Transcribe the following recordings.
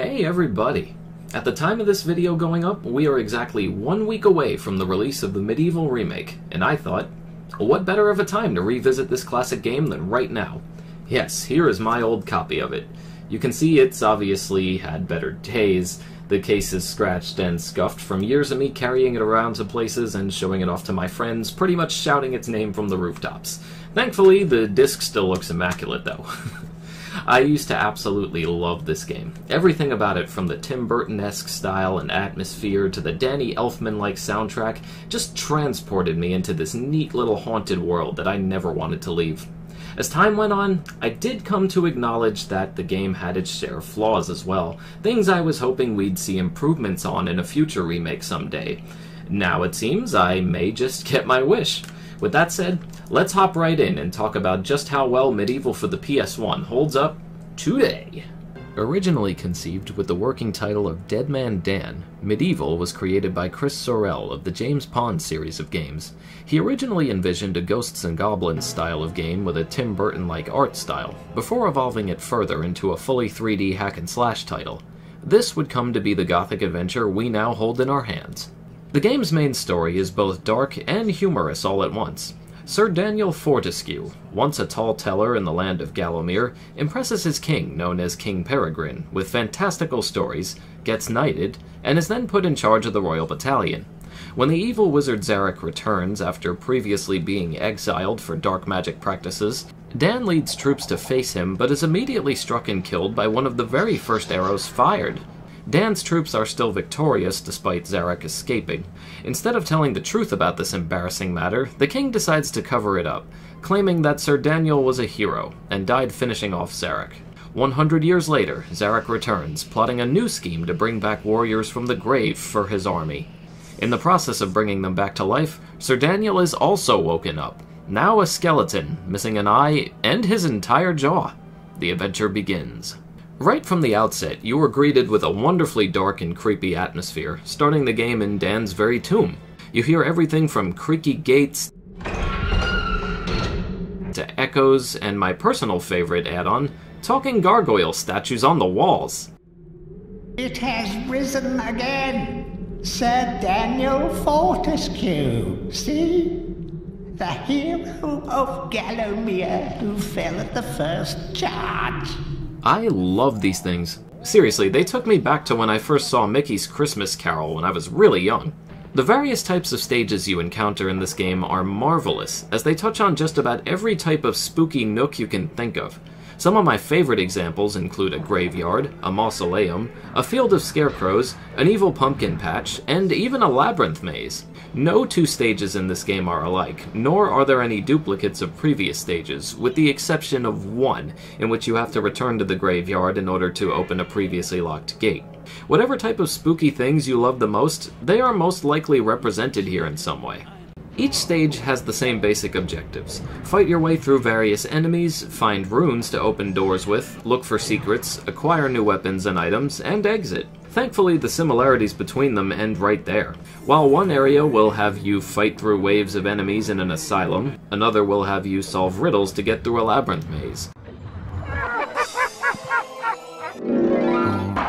Hey everybody! At the time of this video going up, we are exactly 1 week away from the release of the MediEvil Remake, and I thought, what better of a time to revisit this classic game than right now? Yes, here is my old copy of it. You can see it's obviously had better days. The case is scratched and scuffed from years of me carrying it around to places and showing it off to my friends, pretty much shouting its name from the rooftops. Thankfully, the disc still looks immaculate though. I used to absolutely love this game. Everything about it, from the Tim Burton-esque style and atmosphere to the Danny Elfman-like soundtrack, just transported me into this neat little haunted world that I never wanted to leave. As time went on, I did come to acknowledge that the game had its share of flaws as well, things I was hoping we'd see improvements on in a future remake someday. Now it seems I may just get my wish. With that said, let's hop right in and talk about just how well MediEvil for the PS1 holds up today. Originally conceived with the working title of Dead Man Dan, MediEvil was created by Chris Sorrell of the James Pond series of games. He originally envisioned a Ghosts and Goblins style of game with a Tim Burton-like art style, before evolving it further into a fully 3D hack-and-slash title. This would come to be the gothic adventure we now hold in our hands. The game's main story is both dark and humorous all at once. Sir Daniel Fortescue, once a tall teller in the land of Gallowmere, impresses his king, known as King Peregrine, with fantastical stories, gets knighted, and is then put in charge of the royal battalion. When the evil wizard Zarek returns after previously being exiled for dark magic practices, Dan leads troops to face him, but is immediately struck and killed by one of the very first arrows fired. Dan's troops are still victorious despite Zarek escaping. Instead of telling the truth about this embarrassing matter, the king decides to cover it up, claiming that Sir Daniel was a hero and died finishing off Zarek. 100 years later, Zarek returns, plotting a new scheme to bring back warriors from the grave for his army. In the process of bringing them back to life, Sir Daniel is also woken up, now a skeleton, missing an eye and his entire jaw. The adventure begins. Right from the outset, you are greeted with a wonderfully dark and creepy atmosphere, starting the game in Dan's very tomb. You hear everything from creaky gates to echoes, and my personal favorite add-on, talking gargoyle statues on the walls. It has risen again, Sir Daniel Fortescue, see? The hero of Gallowmere who fell at the first charge. I love these things. Seriously, they took me back to when I first saw Mickey's Christmas Carol when I was really young. The various types of stages you encounter in this game are marvelous, as they touch on just about every type of spooky nook you can think of. Some of my favorite examples include a graveyard, a mausoleum, a field of scarecrows, an evil pumpkin patch, and even a labyrinth maze. No two stages in this game are alike, nor are there any duplicates of previous stages, with the exception of one, in which you have to return to the graveyard in order to open a previously locked gate. Whatever type of spooky things you love the most, they are most likely represented here in some way. Each stage has the same basic objectives. Fight your way through various enemies, find runes to open doors with, look for secrets, acquire new weapons and items, and exit. Thankfully, the similarities between them end right there. While one area will have you fight through waves of enemies in an asylum, another will have you solve riddles to get through a labyrinth maze.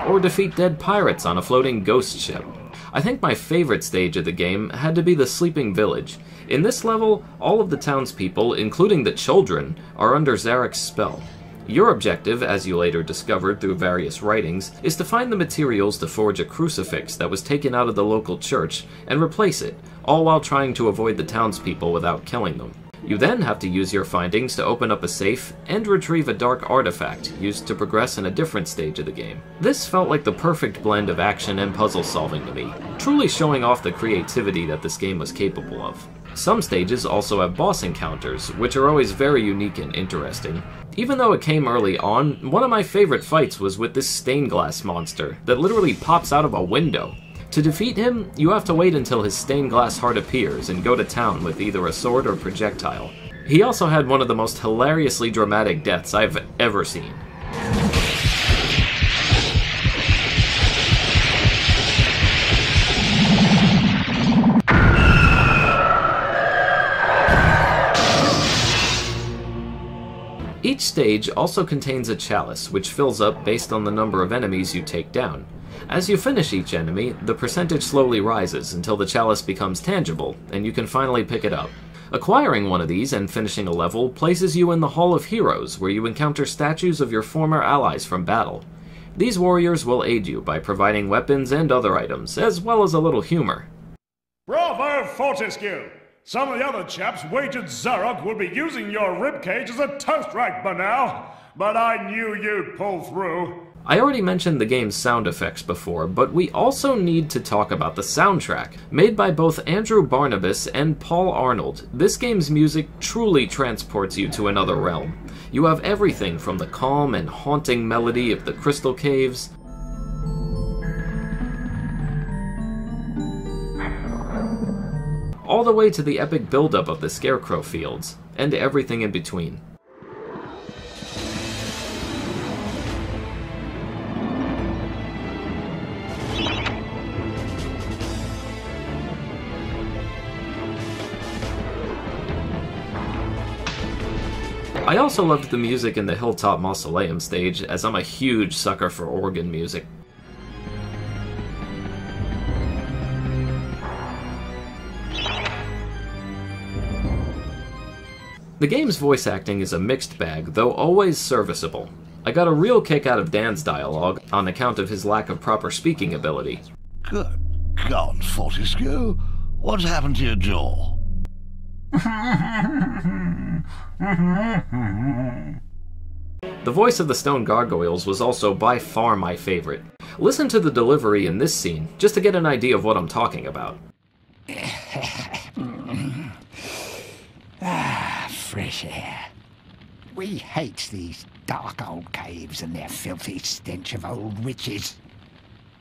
Or defeat dead pirates on a floating ghost ship. I think my favorite stage of the game had to be the Sleeping Village. In this level, all of the townspeople, including the children, are under Zarek's spell. Your objective, as you later discovered through various writings, is to find the materials to forge a crucifix that was taken out of the local church and replace it, all while trying to avoid the townspeople without killing them. You then have to use your findings to open up a safe and retrieve a dark artifact used to progress in a different stage of the game. This felt like the perfect blend of action and puzzle solving to me, truly showing off the creativity that this game was capable of. Some stages also have boss encounters, which are always very unique and interesting. Even though it came early on, one of my favorite fights was with this stained glass monster that literally pops out of a window. To defeat him, you have to wait until his stained glass heart appears and go to town with either a sword or projectile. He also had one of the most hilariously dramatic deaths I've ever seen. Each stage also contains a chalice, which fills up based on the number of enemies you take down. As you finish each enemy, the percentage slowly rises until the chalice becomes tangible, and you can finally pick it up. Acquiring one of these and finishing a level places you in the Hall of Heroes, where you encounter statues of your former allies from battle. These warriors will aid you by providing weapons and other items, as well as a little humor. Bravo, Fortescue! Some of the other chaps wagered Zarok would be using your ribcage as a toast rack by now, but I knew you'd pull through. I already mentioned the game's sound effects before, but we also need to talk about the soundtrack. Made by both Andrew Barnabas and Paul Arnold, this game's music truly transports you to another realm. You have everything from the calm and haunting melody of the Crystal Caves, all the way to the epic buildup of the Scarecrow Fields, and everything in between. I also loved the music in the Hilltop Mausoleum stage, as I'm a huge sucker for organ music. The game's voice acting is a mixed bag, though always serviceable. I got a real kick out of Dan's dialogue, on account of his lack of proper speaking ability. Good God, Fortescue, what's happened to your jaw? The voice of the stone gargoyles was also by far my favorite. Listen to the delivery in this scene, just to get an idea of what I'm talking about. Fresh air. We hate these dark old caves and their filthy stench of old witches.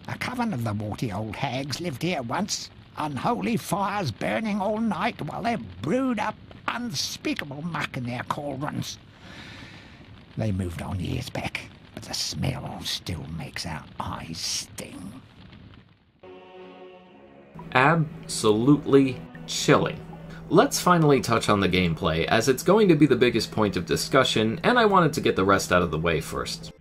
A coven of the warty old hags lived here once, unholy fires burning all night while they brewed up unspeakable muck in their cauldrons. They moved on years back, but the smell still makes our eyes sting. Absolutely chilling. Let's finally touch on the gameplay, as it's going to be the biggest point of discussion, and I wanted to get the rest out of the way first.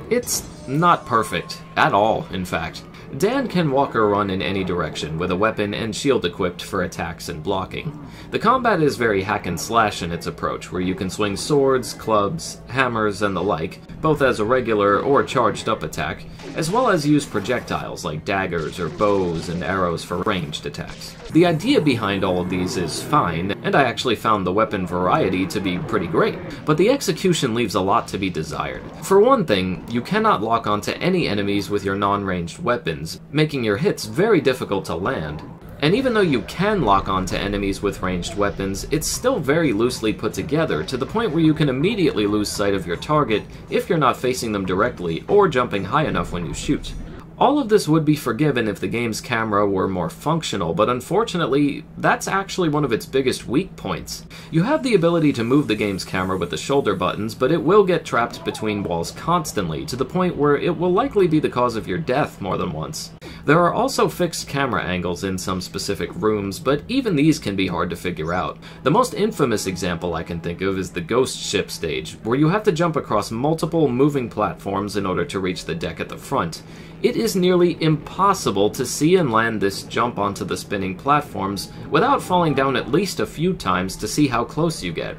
It's not perfect. At all, in fact. Dan can walk or run in any direction, with a weapon and shield equipped for attacks and blocking. The combat is very hack and slash in its approach, where you can swing swords, clubs, hammers, and the like, both as a regular or charged up attack, as well as use projectiles like daggers or bows and arrows for ranged attacks. The idea behind all of these is fine, and I actually found the weapon variety to be pretty great, but the execution leaves a lot to be desired. For one thing, you cannot lock onto any enemies with your non-ranged weapons, making your hits very difficult to land. And even though you can lock onto enemies with ranged weapons, it's still very loosely put together, to the point where you can immediately lose sight of your target if you're not facing them directly or jumping high enough when you shoot. All of this would be forgiven if the game's camera were more functional, but unfortunately, that's actually one of its biggest weak points. You have the ability to move the game's camera with the shoulder buttons, but it will get trapped between walls constantly, to the point where it will likely be the cause of your death more than once. There are also fixed camera angles in some specific rooms, but even these can be hard to figure out. The most infamous example I can think of is the ghost ship stage, where you have to jump across multiple moving platforms in order to reach the deck at the front. It is nearly impossible to see and land this jump onto the spinning platforms without falling down at least a few times to see how close you get.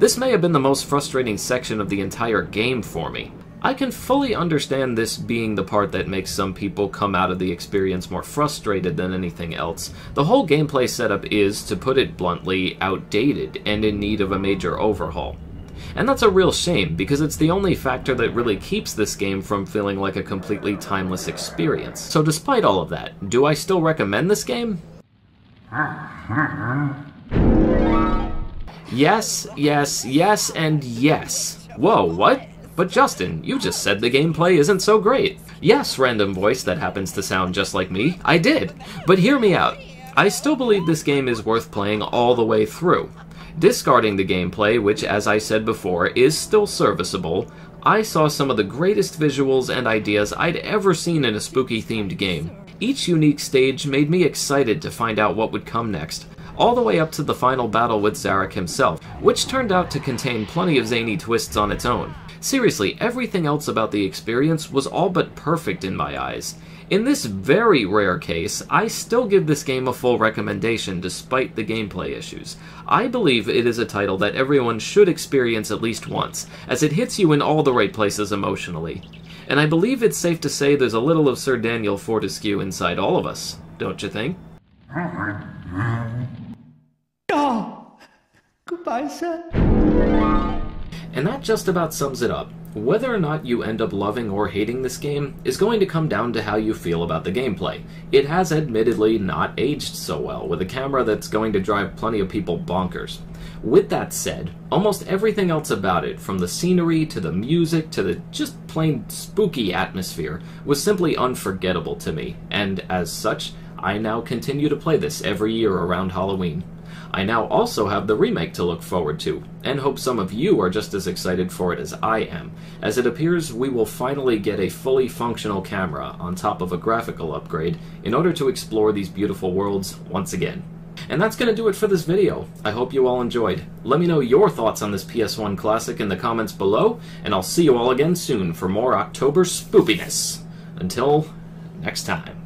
This may have been the most frustrating section of the entire game for me. I can fully understand this being the part that makes some people come out of the experience more frustrated than anything else. The whole gameplay setup is, to put it bluntly, outdated and in need of a major overhaul. And that's a real shame, because it's the only factor that really keeps this game from feeling like a completely timeless experience. So despite all of that, do I still recommend this game? Yes, yes, yes, and yes. Whoa, what? But Justin, you just said the gameplay isn't so great. Yes, random voice that happens to sound just like me, I did. But hear me out. I still believe this game is worth playing all the way through. Discarding the gameplay, which, as I said before, is still serviceable, I saw some of the greatest visuals and ideas I'd ever seen in a spooky-themed game. Each unique stage made me excited to find out what would come next, all the way up to the final battle with Zarok himself, which turned out to contain plenty of zany twists on its own. Seriously, everything else about the experience was all but perfect in my eyes. In this very rare case, I still give this game a full recommendation despite the gameplay issues. I believe it is a title that everyone should experience at least once, as it hits you in all the right places emotionally. And I believe it's safe to say there's a little of Sir Daniel Fortescue inside all of us, don't you think? Oh, goodbye, sir. And that just about sums it up. Whether or not you end up loving or hating this game is going to come down to how you feel about the gameplay. It has admittedly not aged so well, with a camera that's going to drive plenty of people bonkers. With that said, almost everything else about it, from the scenery to the music to the just plain spooky atmosphere, was simply unforgettable to me, and as such, I now continue to play this every year around Halloween. I now also have the remake to look forward to, and hope some of you are just as excited for it as I am, as it appears we will finally get a fully functional camera on top of a graphical upgrade in order to explore these beautiful worlds once again. And that's going to do it for this video. I hope you all enjoyed. Let me know your thoughts on this PS1 classic in the comments below, and I'll see you all again soon for more October spoopiness. Until next time.